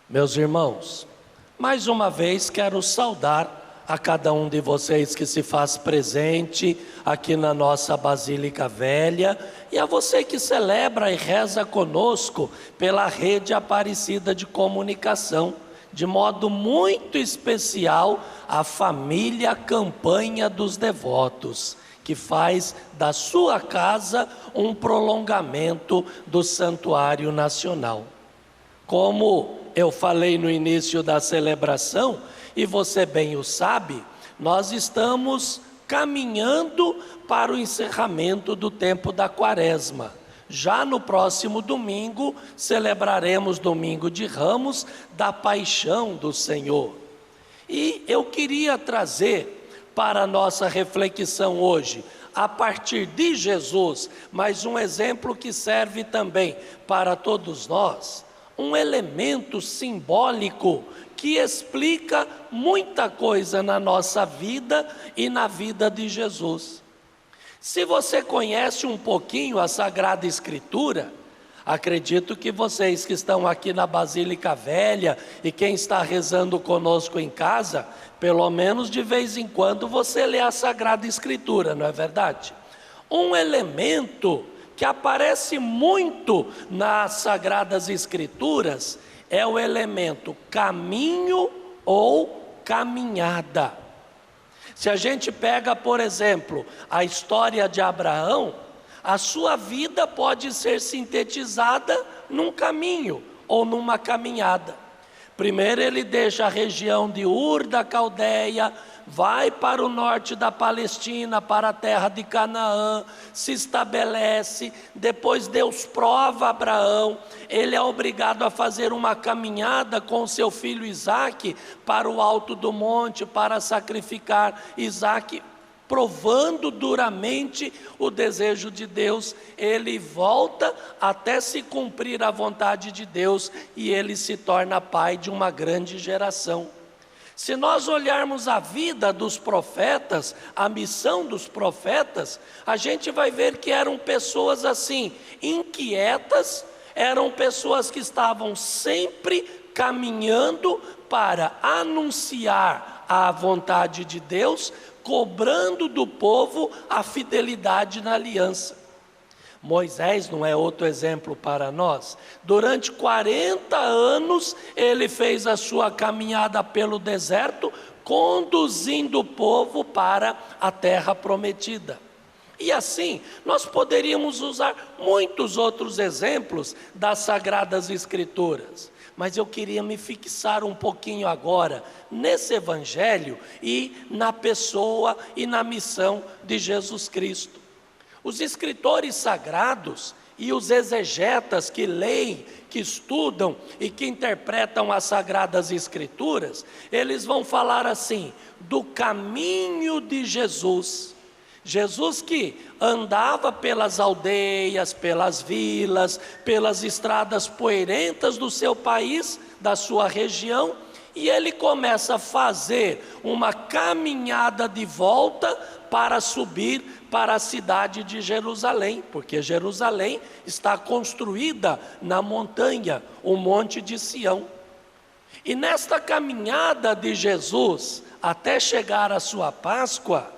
Meus irmãos, mais uma vez quero saudar a cada um de vocês que se faz presente aqui na nossa Basílica Velha e a você que celebra e reza conosco pela rede Aparecida de Comunicação, de modo muito especial a família Campanha dos Devotos, que faz da sua casa um prolongamento do Santuário Nacional. Como eu falei no início da celebração, e você bem o sabe, nós estamos caminhando para o encerramento do tempo da Quaresma. Já no próximo domingo, celebraremos Domingo de Ramos, da Paixão do Senhor. E eu queria trazer para a nossa reflexão hoje, a partir de Jesus, mas um exemplo que serve também para todos nós, um elemento simbólico que explica muita coisa na nossa vida e na vida de Jesus. Se você conhece um pouquinho a Sagrada Escritura, acredito que vocês que estão aqui na Basílica Velha e quem está rezando conosco em casa, pelo menos de vez em quando você lê a Sagrada Escritura, não é verdade? Um elemento que aparece muito nas Sagradas Escrituras é o elemento caminho ou caminhada. Se a gente pega, por exemplo, a história de Abraão, a sua vida pode ser sintetizada num caminho ou numa caminhada. Primeiro ele deixa a região de Ur da Caldeia, vai para o norte da Palestina, para a terra de Canaã, se estabelece, depois Deus prova Abraão, ele é obrigado a fazer uma caminhada com seu filho Isaque para o alto do monte, para sacrificar Isaque, provando duramente o desejo de Deus. Ele volta até se cumprir a vontade de Deus e ele se torna pai de uma grande geração. Se nós olharmos a vida dos profetas, a missão dos profetas, a gente vai ver que eram pessoas assim, inquietas, eram pessoas que estavam sempre caminhando para anunciar a vontade de Deus, cobrando do povo a fidelidade na aliança. Moisés não é outro exemplo para nós. Durante 40 anos ele fez a sua caminhada pelo deserto, conduzindo o povo para a terra prometida. E assim, nós poderíamos usar muitos outros exemplos das Sagradas Escrituras. Mas eu queria me fixar um pouquinho agora nesse evangelho e na pessoa e na missão de Jesus Cristo. Os escritores sagrados e os exegetas que leem, que estudam e que interpretam as Sagradas Escrituras, eles vão falar assim, do caminho de Jesus. Jesus que andava pelas aldeias, pelas vilas, pelas estradas poeirentas do seu país, da sua região, e ele começa a fazer uma caminhada de volta para subir para a cidade de Jerusalém, porque Jerusalém está construída na montanha, o Monte de Sião. E nesta caminhada de Jesus, até chegar à sua Páscoa,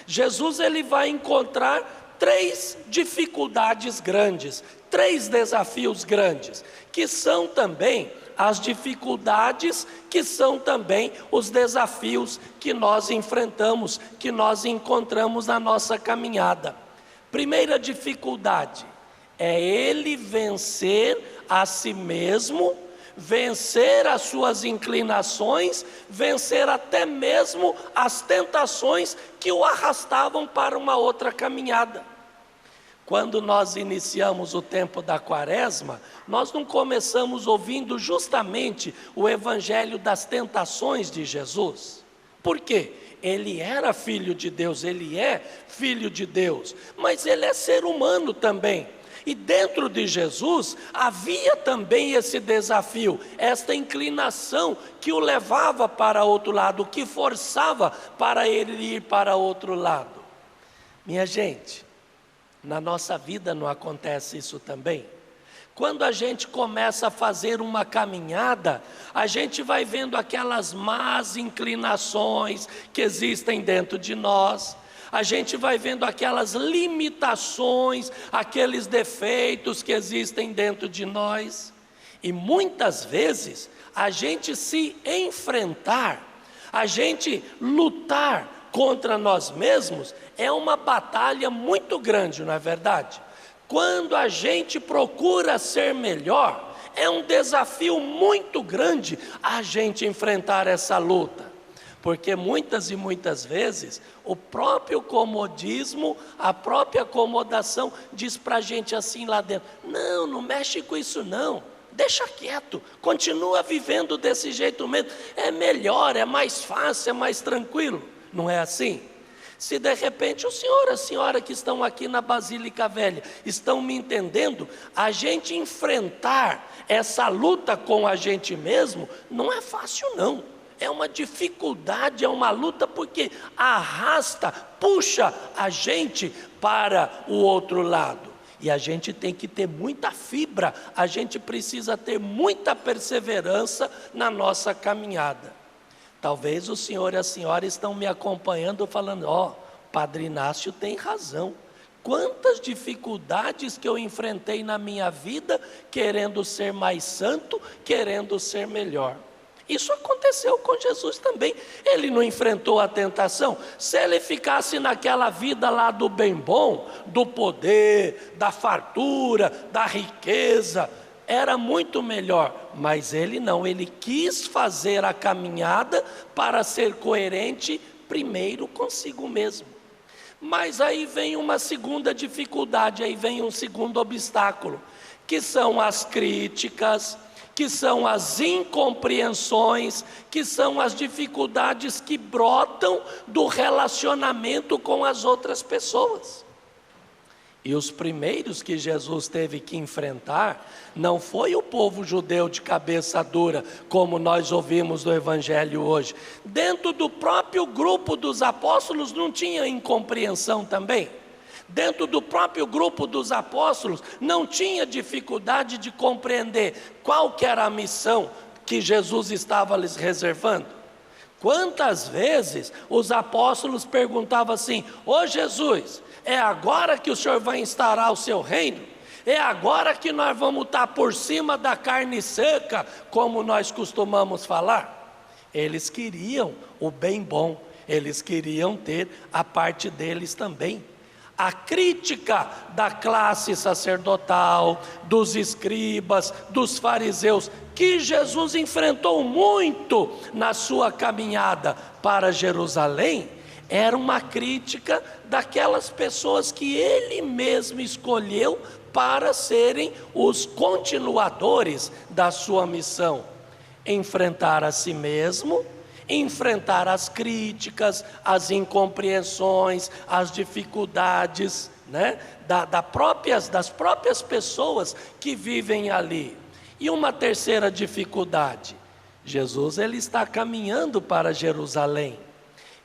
Jesus ele vai encontrar 3 dificuldades grandes, 3 desafios grandes, que são também as dificuldades, que são também os desafios que nós enfrentamos, que nós encontramos na nossa caminhada. Primeira dificuldade é ele vencer a si mesmo, vencer as suas inclinações, vencer até mesmo as tentações que o arrastavam para uma outra caminhada. Quando nós iniciamos o tempo da Quaresma, nós não começamos ouvindo justamente o evangelho das tentações de Jesus. Por quê? Ele era filho de Deus, ele é filho de Deus, mas ele é ser humano também. E dentro de Jesus havia também esse desafio, esta inclinação que o levava para outro lado, que forçava para ele ir para outro lado. Minha gente, na nossa vida não acontece isso também? quando a gente começa a fazer uma caminhada, a gente vai vendo aquelas más inclinações que existem dentro de nós, a gente vai vendo aquelas limitações, aqueles defeitos que existem dentro de nós, e muitas vezes a gente se enfrentar, a gente lutar contra nós mesmos, é uma batalha muito grande, não é verdade? Quando a gente procura ser melhor, é um desafio muito grande a gente enfrentar essa luta, porque muitas e muitas vezes o próprio comodismo, a própria acomodação diz para a gente assim lá dentro: não mexe com isso não, deixa quieto, continua vivendo desse jeito mesmo, é melhor, é mais fácil, é mais tranquilo. Não é assim? Se de repente o senhor, a senhora que estão aqui na Basílica Velha estão me entendendo, a gente enfrentar essa luta com a gente mesmo não é fácil não, é uma dificuldade, é uma luta, porque arrasta, puxa a gente para o outro lado, e a gente tem que ter muita fibra, a gente precisa ter muita perseverança na nossa caminhada. Talvez o senhor e a senhora estão me acompanhando falando: Padre Inácio tem razão. Quantas dificuldades que eu enfrentei na minha vida, querendo ser mais santo, querendo ser melhor. Isso aconteceu com Jesus também. Ele não enfrentou a tentação. Se ele ficasse naquela vida lá do bem bom, do poder, da fartura, da riqueza, era muito melhor, mas ele não, ele quis fazer a caminhada para ser coerente primeiro consigo mesmo. Mas aí vem uma segunda dificuldade, aí vem um segundo obstáculo, que são as críticas, que são as incompreensões, que são as dificuldades que brotam do relacionamento com as outras pessoas. E os primeiros que Jesus teve que enfrentar não foi o povo judeu de cabeça dura, como nós ouvimos no Evangelho hoje. Dentro do próprio grupo dos apóstolos não tinha incompreensão também. Dentro do próprio grupo dos apóstolos não tinha dificuldade de compreender qual que era a missão que Jesus estava lhes reservando. Quantas vezes os apóstolos perguntavam assim: ô Jesus, é agora que o Senhor vai instaurar o seu reino? É agora que nós vamos estar por cima da carne seca, como nós costumamos falar? Eles queriam o bem bom, eles queriam ter a parte deles também. A crítica da classe sacerdotal, dos escribas, dos fariseus, que Jesus enfrentou muito na sua caminhada para Jerusalém, era uma crítica daquelas pessoas que ele mesmo escolheu para serem os continuadores da sua missão. Enfrentar a si mesmo, enfrentar as críticas, as incompreensões, as dificuldades, das próprias pessoas que vivem ali. E uma terceira dificuldade: Jesus ele está caminhando para Jerusalém.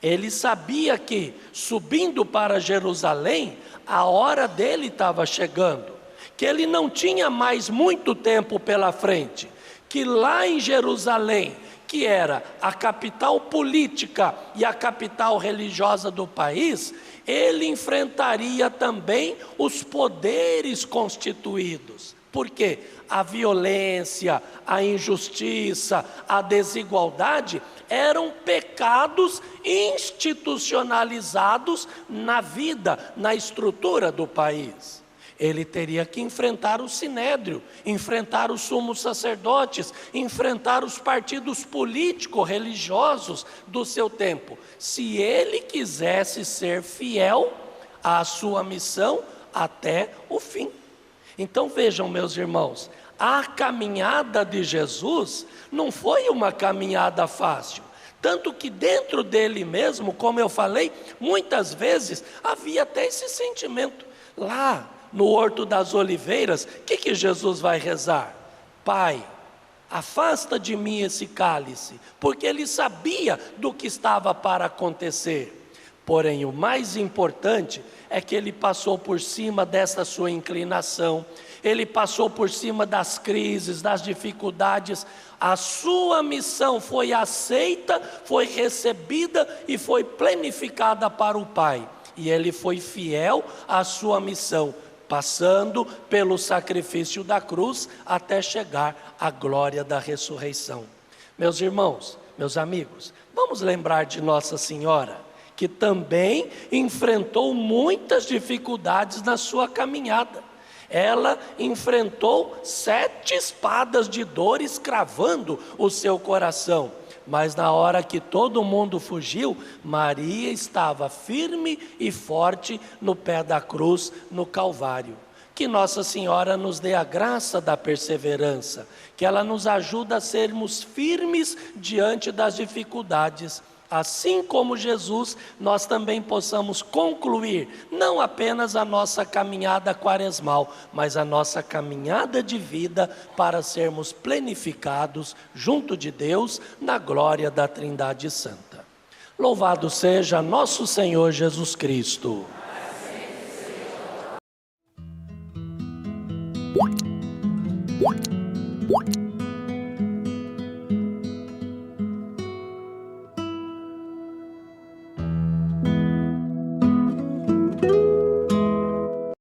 Ele sabia que, subindo para Jerusalém, a hora dele estava chegando, que ele não tinha mais muito tempo pela frente, que lá em Jerusalém, que era a capital política e a capital religiosa do país, ele enfrentaria também os poderes constituídos. Por quê? A violência, a injustiça, a desigualdade eram pecados institucionalizados na vida, na estrutura do país. Ele teria que enfrentar o sinédrio, enfrentar os sumos sacerdotes, enfrentar os partidos político-religiosos do seu tempo, se ele quisesse ser fiel à sua missão até o fim. Então vejam, meus irmãos, a caminhada de Jesus não foi uma caminhada fácil, tanto que dentro dele mesmo, como eu falei, muitas vezes havia até esse sentimento. Lá no Horto das Oliveiras, o que Jesus vai rezar? Pai, afasta de mim esse cálice, porque ele sabia do que estava para acontecer. Porém, o mais importante é que ele passou por cima dessa sua inclinação, ele passou por cima das crises, das dificuldades. A sua missão foi aceita, foi recebida e foi planificada para o Pai. E ele foi fiel à sua missão, passando pelo sacrifício da cruz até chegar à glória da ressurreição. Meus irmãos, meus amigos, vamos lembrar de Nossa Senhora, que também enfrentou muitas dificuldades na sua caminhada. Ela enfrentou 7 espadas de dores cravando o seu coração. Mas na hora que todo mundo fugiu, Maria estava firme e forte no pé da cruz, no Calvário. Que Nossa Senhora nos dê a graça da perseverança, que ela nos ajude a sermos firmes diante das dificuldades. Assim como Jesus, nós também possamos concluir não apenas a nossa caminhada quaresmal, mas a nossa caminhada de vida para sermos plenificados junto de Deus na glória da Trindade Santa. Louvado seja nosso Senhor Jesus Cristo. What?